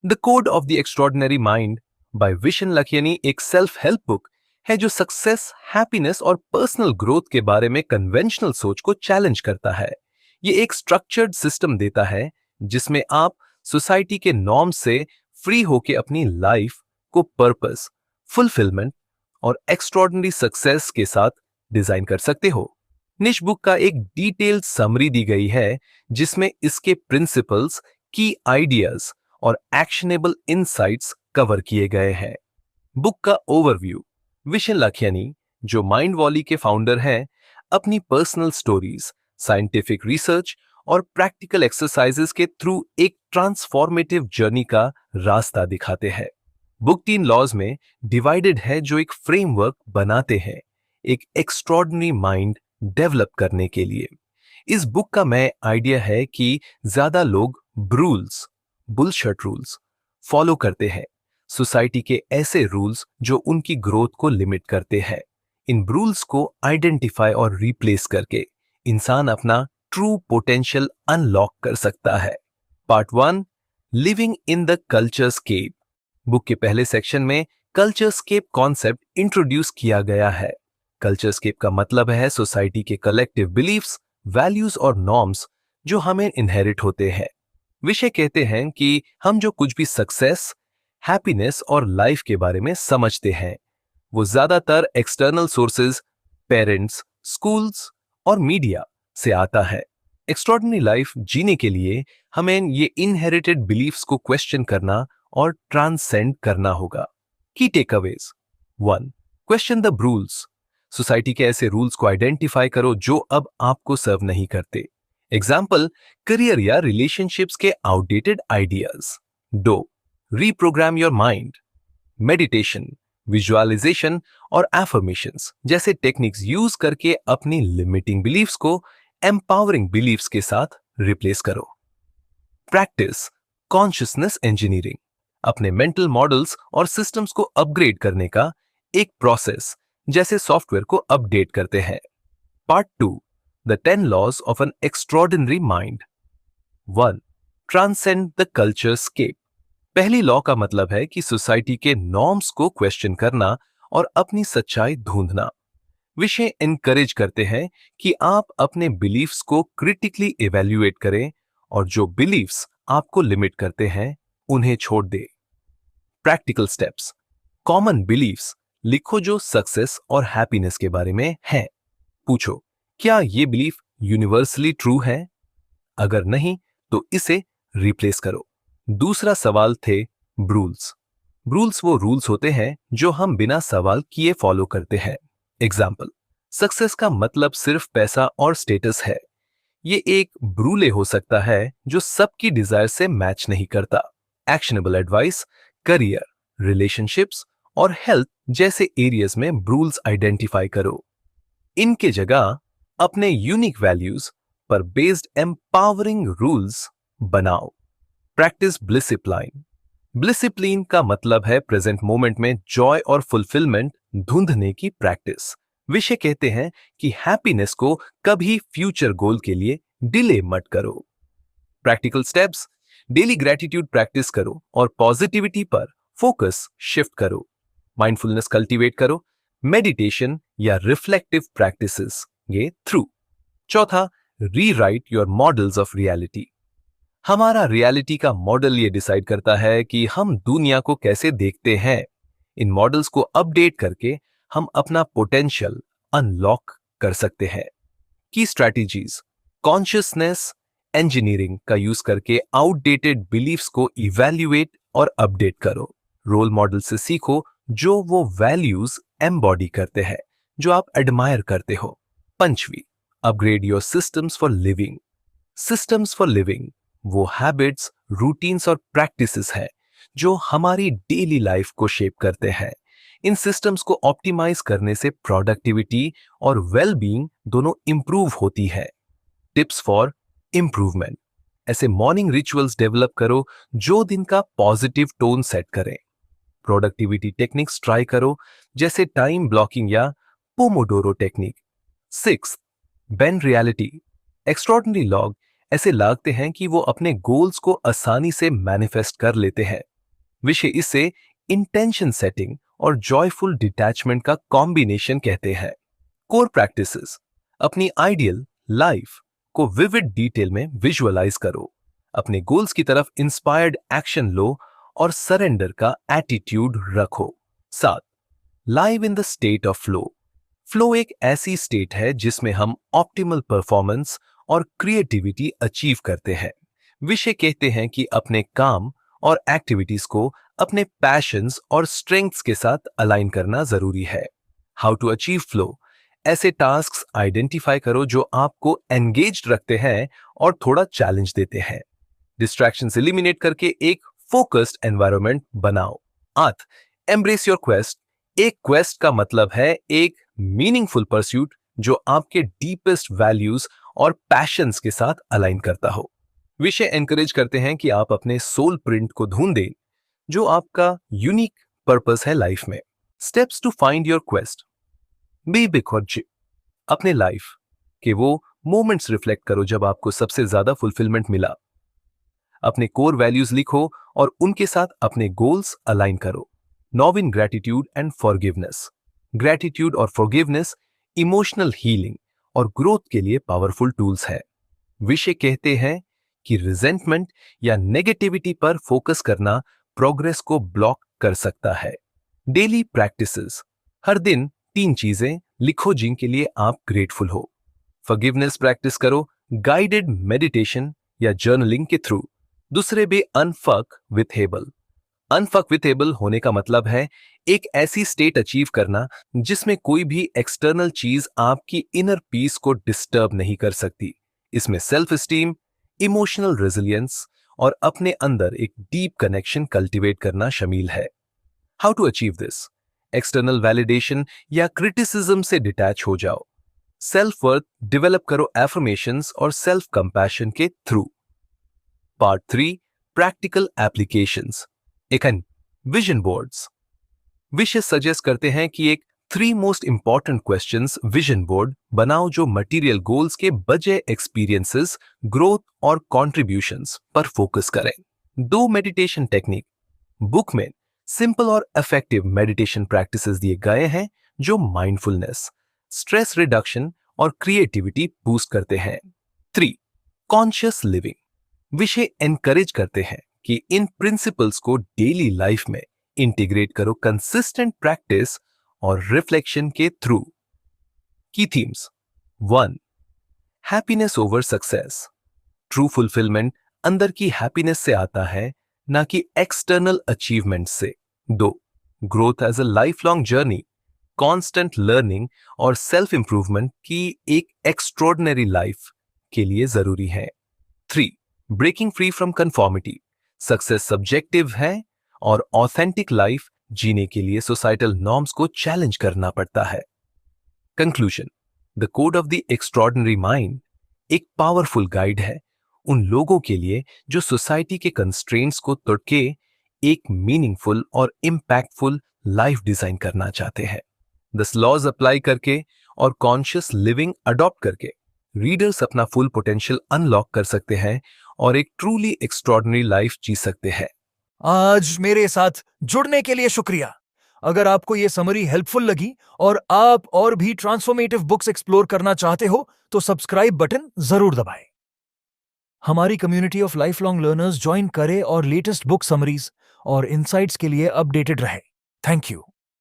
The code of the extraordinary mind by Vishen Lakhiani एक self help book है जो success, happiness और पर्सनल ग्रोथ के बारे में कन्वेंशनल सोच को चैलेंज करता है। ये एक स्ट्रक्चर्ड सिस्टम देता है जिसमें आप सोसाइटी के नॉर्म से फ्री होके अपनी लाइफ को पर्पस, फुलफिलमेंट और एक्स्ट्रॉर्डिनरी सक्सेस के साथ डिजाइन कर सकते हो। निश बुक का एक डिटेल्ड समरी दी गई है जिसमें इसके प्रिंसिपल्स, की आइडियाज और एक्शनेबल इनसाइट्स कवर किए गए हैं। बुक का ओवरव्यू। विशन लाखियानी, जो माइंड वॉली के फाउंडर हैं, अपनी पर्सनल स्टोरीज, साइंटिफिक रिसर्च और प्रैक्टिकल एक्सरसाइजेस के थ्रू एक ट्रांसफॉर्मेटिव जर्नी का रास्ता दिखाते हैं। बुक 3 लॉज में डिवाइडेड है जो एक फ्रेमवर्क बनाते हैं एक एक्स्ट्रॉर्डिनरी माइंड डेवलप करने के लिए। इस बुक का मैं आइडिया है कि ज्यादा लोग रूल्स, बुलशट रूल्स फॉलो करते हैं, सोसाइटी के ऐसे रूल्स जो उनकी ग्रोथ को लिमिट करते हैं। इन रूल्स को आइडेंटिफाई और रिप्लेस करके इंसान अपना ट्रू पोटेंशियल अनलॉक कर सकता है। Part 1, living in the culturescape. Book के पहले सेक्शन में कल्चर स्केप कॉन्सेप्ट इंट्रोड्यूस किया गया है। कल्चर स्केप का मतलब है सोसाइटी के कलेक्टिव बिलीफ्स, वैल्यूज और नॉर्म्स जो हमें इनहेरिट होते हैं। विषय कहते हैं कि हम जो कुछ भी सक्सेस, हैप्पीनेस और लाइफ के बारे में समझते हैं वो ज्यादातर एक्सटर्नल सोर्सेज, पेरेंट्स, स्कूल्स और मीडिया से आता है। एक्स्ट्रॉर्डिनरी लाइफ जीने के लिए हमें ये इनहेरिटेड बिलीफ्स को क्वेश्चन करना और ट्रांसेंड करना होगा। की takeaways. 1, question the rules. Society के ऐसे रूल्स को आइडेंटिफाई करो जो अब आपको सर्व नहीं करते। एग्जाम्पल, करियर या रिलेशनशिप्स के outdated ideas. 2, reprogram your mind. Meditation, visualisation और एफर्मेशंस जैसे टेक्निक्स यूज करके अपनी लिमिटिंग बिलीफ्स को एम्पावरिंग बिलीफ्स के साथ रिप्लेस करो। प्रैक्टिस, कॉन्शियसनेस इंजीनियरिंग, अपने मेंटल मॉडल्स और सिस्टम्स को अपग्रेड करने का एक प्रोसेस जैसे सॉफ्टवेयर को अपडेट करते हैं। Part 2, the 10 laws of an extraordinary mind. 1, transcend the culturescape. पहली लॉ का मतलब है कि सोसाइटी के नॉर्म्स को क्वेश्चन करना और अपनी सच्चाई ढूंढना। विषय एनकरेज करते हैं कि आप अपने बिलीफ्स को क्रिटिकली इवैल्यूएट करें और जो बिलीफ्स आपको लिमिट करते हैं उन्हें छोड़ दें। Practical steps. कॉमन बिलीफ्स लिखो जो सक्सेस और हैप्पीनेस के बारे में है। पूछो, क्या ये बिलीफ यूनिवर्सली ट्रू है? अगर नहीं तो इसे रिप्लेस करो। दूसरा सवाल थे रूल्स। रूल्स वो रूल्स होते हैं जो हम बिना सवाल किए फॉलो करते हैं। एग्जाम्पल, सक्सेस का मतलब सिर्फ पैसा और स्टेटस है। ये एक ब्रूले हो सकता है जो सबकी डिजायर से मैच नहीं करता। एक्शनेबल एडवाइस, करियर, रिलेशनशिप्स और हेल्थ जैसे एरियाज में रूल्स आइडेंटिफाई करो। इनके जगह अपने यूनिक वैल्यूज पर बेस्ड एम्पावरिंग रूल्स बनाओ। Practice discipline. डिसिप्लिन का मतलब है प्रेजेंट मोमेंट में जॉय और फुलफिलमेंट ढूंढने की प्रैक्टिस। विषय कहते हैं कि हैप्पीनेस को कभी फ्यूचर गोल के लिए डिले मत करो। Practical steps, daily gratitude practice करो और पॉजिटिविटी पर फोकस शिफ्ट करो। माइंडफुलनेस कल्टीवेट करो, मेडिटेशन या रिफ्लेक्टिव प्रैक्टिसेस ये थ्रू। चौथा, rewrite your models of reality. हमारा रियलिटी का मॉडल ये डिसाइड करता है कि हम दुनिया को कैसे देखते हैं। इन मॉडल्स को अपडेट करके हम अपना पोटेंशियल अनलॉक कर सकते हैं। की स्ट्रैटेजीज, कॉन्शियसनेस इंजीनियरिंग का यूज करके आउटडेटेड बिलीफ्स को इवैल्यूएट और अपडेट करो। रोल मॉडल से सीखो जो वो वैल्यूज एम्बॉडी करते हैं जो आप एडमायर करते हो। पंचवी, upgrade your systems for living. Systems for living वो हैबिट्स, रूटीन्स और प्रैक्टिसेस है जो हमारी डेली लाइफ को शेप करते हैं। इन सिस्टम्स को ऑप्टिमाइज करने से प्रोडक्टिविटी और वेल बीइंग दोनों इंप्रूव होती है। टिप्स फॉर इंप्रूवमेंट, ऐसे मॉर्निंग रिचुअल्स डेवलप करो जो दिन का पॉजिटिव टोन सेट करें। प्रोडक्टिविटी टेक्निक्स ट्राई करो जैसे टाइम ब्लॉकिंग या Pomodoro technique. 6, bend reality. Extraordinary लोग ऐसे लगते हैं कि वो अपने गोल्स को आसानी से मैनिफेस्ट कर लेते हैं। विषय इसे इंटेंशन सेटिंग और जॉयफुल डिटैचमेंट का कॉम्बिनेशन कहते हैं। कोर प्रैक्टिसेस, अपनी आइडियल लाइफ को विविड डिटेल में विजुअलाइज करो, अपने गोल्स की तरफ इंस्पायर्ड एक्शन लो और सरेंडर का एटीट्यूड रखो। 7. Live in the state of flow. Flow एक ऐसी स्टेट है जिसमें हम ऑप्टिमल परफॉर्मेंस और क्रिएटिविटी अचीव करते हैं। विषय कहते हैं कि अपने काम और एक्टिविटीज को अपने पैशंस और स्ट्रेंथ्स के साथ अलाइन करना जरूरी है। How to achieve flow. ऐसे टास्क्स आइडेंटिफाई करो जो आपको एंगेज्ड रखते हैं और थोड़ा चैलेंज देते हैं। डिस्ट्रैक्शंस एलिमिनेट करके एक फोकस्ड एनवायरनमेंट बनाओ। 8. Embrace your quest. एक क्वेस्ट का मतलब है एक मीनिंगफुल परस्यूट जो आपके डीपेस्ट वैल्यूज और पैशंस के साथ अलाइन करता हो। विषय एनकरेज करते हैं कि आप अपने सोल प्रिंट को ढूंढें जो आपका यूनिक पर्पस है लाइफ में। Steps to find your quest. Be big और चिप। अपने लाइफ के वो मोमेंट्स रिफ्लेक्ट करो जब आपको सबसे ज्यादा फुलफिलमेंट मिला। अपने कोर वैल्यूज लिखो और उनके साथ अपने गोल्स अलाइन करो। नॉव इन ग्रैटिट्यूड एंड फॉरगिवनेस। ग्रैटिट्यूड और फॉरगिवनेस इमोशनल हीलिंग और ग्रोथ के लिए पावरफुल टूल्स है। विषय कहते हैं कि रिजेंटमेंट या नेगेटिविटी पर फोकस करना प्रोग्रेस को ब्लॉक कर सकता है। Daily practices. हर दिन 3 चीजें लिखो जिनके लिए आप ग्रेटफुल हो। फॉरगिवनेस प्रैक्टिस करो गाइडेड मेडिटेशन या जर्नलिंग के थ्रू। दूसरे भी अनफक विथ हेबल। अनफक विथ हेबल होने का मतलब है एक ऐसी स्टेट अचीव करना जिसमें कोई भी एक्सटर्नल चीज आपकी इनर पीस को डिस्टर्ब नहीं कर सकती। इसमें सेल्फ एस्टीम, इमोशनल रेजिलियंस और अपने अंदर एक डीप कनेक्शन कल्टीवेट करना शामिल है। How to achieve this. External validation या क्रिटिसिज्म से डिटैच हो जाओ। सेल्फ वर्थ डेवलप करो एफर्मेशंस और सेल्फ कंपैशन के थ्रू। Part 3 practical applications. Vision boards. विषय सजेस्ट करते हैं कि एक 3 most important questions vision board बनाओ जो मटेरियल गोल्स के बजाय एक्सपीरियंसेस, ग्रोथ और कॉन्ट्रीब्यूशंस पर फोकस करें। 2 मेडिटेशन टेक्निक। बुक में सिंपल और इफेक्टिव मेडिटेशन प्रैक्टिसेस दिए गए हैं जो माइंडफुलनेस, स्ट्रेस रिडक्शन और क्रिएटिविटी बूस्ट करते हैं। 3 कॉन्शियस लिविंग। विषय एनकरेज करते हैं कि इन प्रिंसिपल्स को डेली लाइफ में इंटीग्रेट करो कंसिस्टेंट प्रैक्टिस और रिफ्लेक्शन के थ्रू। की themes. 1 happiness over success. True fulfilment अंदर की हैप्पीनेस से आता है, ना कि एक्सटर्नल अचीवमेंट से। 2 growth as a life long journey. Constant learning और सेल्फ इंप्रूवमेंट की एक एक्स्ट्रॉर्डिनरी लाइफ के लिए जरूरी है। 3 breaking free from conformity. Success subjective है और ऑथेंटिक लाइफ जीने के लिए सोसाइटल नॉर्म्स को चैलेंज करना पड़ता है। Conclusion. The code of the extraordinary mind एक पावरफुल गाइड है उन लोगों के लिए जो सोसाइटी के कंस्ट्रेंट्स को तोड़ के एक मीनिंगफुल और इंपैक्टफुल लाइफ डिजाइन करना चाहते हैं। 10 लॉज अप्लाई करके और कॉन्शियस लिविंग अडॉप्ट करके रीडर्स अपना फुल पोटेंशियल अनलॉक कर सकते हैं और एक ट्रूली एक्स्ट्रॉर्डिनरी लाइफ जी सकते हैं। आज मेरे साथ जुड़ने के लिए शुक्रिया। अगर आपको यह समरी हेल्पफुल लगी और आप और भी ट्रांसफॉर्मेटिव बुक्स एक्सप्लोर करना चाहते हो तो सब्सक्राइब बटन जरूर दबाएं। हमारी community of life long learners join करें और लेटेस्ट बुक समरीज और इनसाइट्स के लिए अपडेटेड रहे। Thank you.